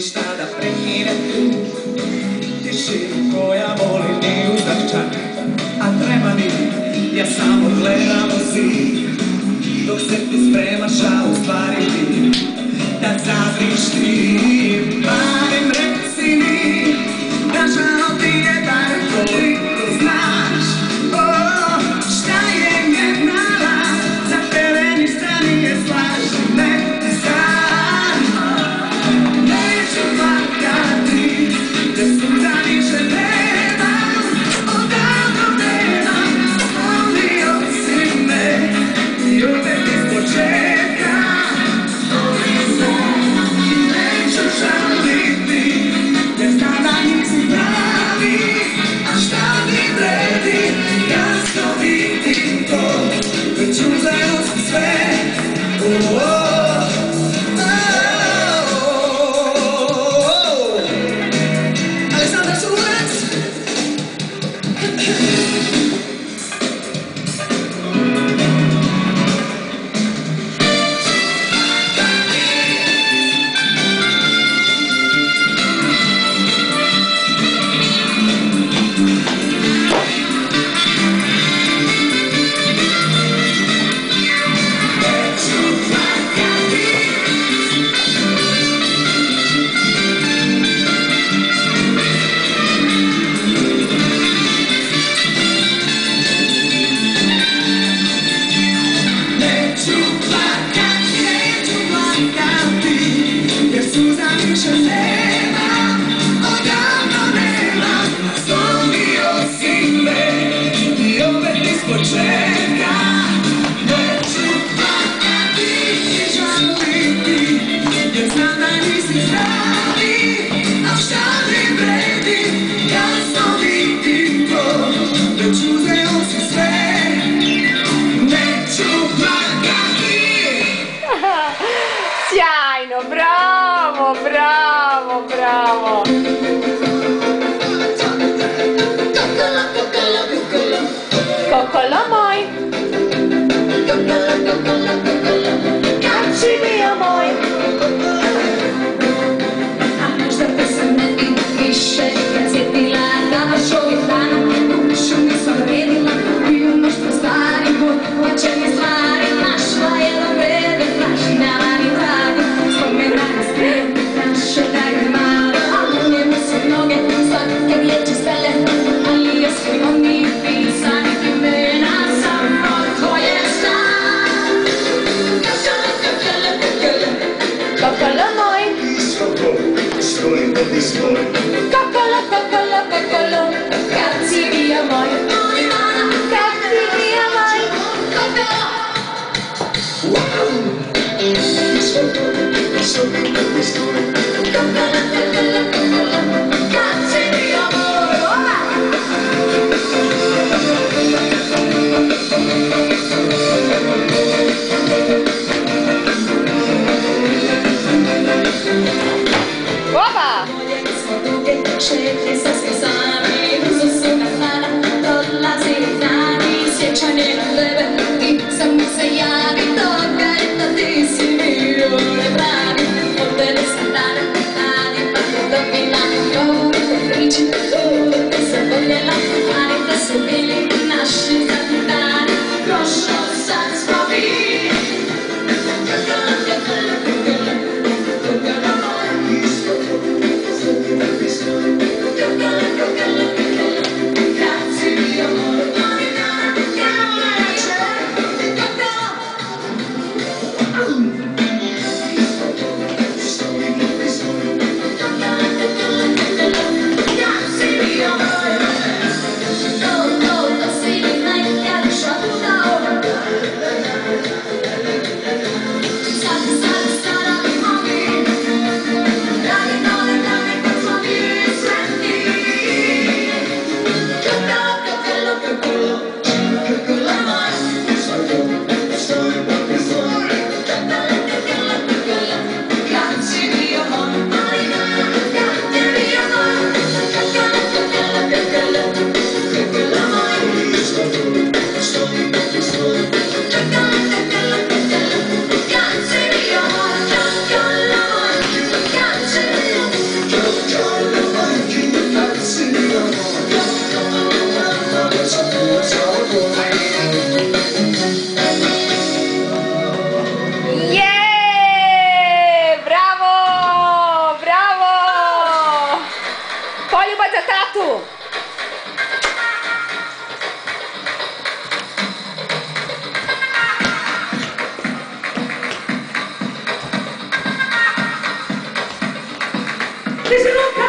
ništa da prekine tu tišinu koja voli ni uzdah čak. A treba mi, ja samo gledam u zid, dok se ti spremaš, a u stvari ti da zavriš ti. Barem reci mi da žao ti je bar koliko znaš. Šta je jedna laž, za tebe ništa nije slaži me ti sam. Neću plakati, da suza više nemam, odavno nemam, volio si me i opet ispočetka. Neću žaliti, jer znam da nisi pravi, a šta mi vredi, jasno vidim to, već uzeo sam sve. Aleksandar Šulec. Sjajno, bravo, bravo, bravo. Kokolo moj. Kačinio moj. A možda te sam ne bi više kad sjetila na vaš ovih dana. Kuću nisam vredila i u mnoštvo stvari hoćeni stvari našla jedan predmet naš navani radi. Spomena na spremni naše drage male, ali u njemu su mnoge svake riječi stele, ali je svoj oni pisanih imena samo tvoje znam. Kokolo moj. Kokolo, kokolo, kokolo. Kad si bio moj. Kad si bio moj. Diži ruku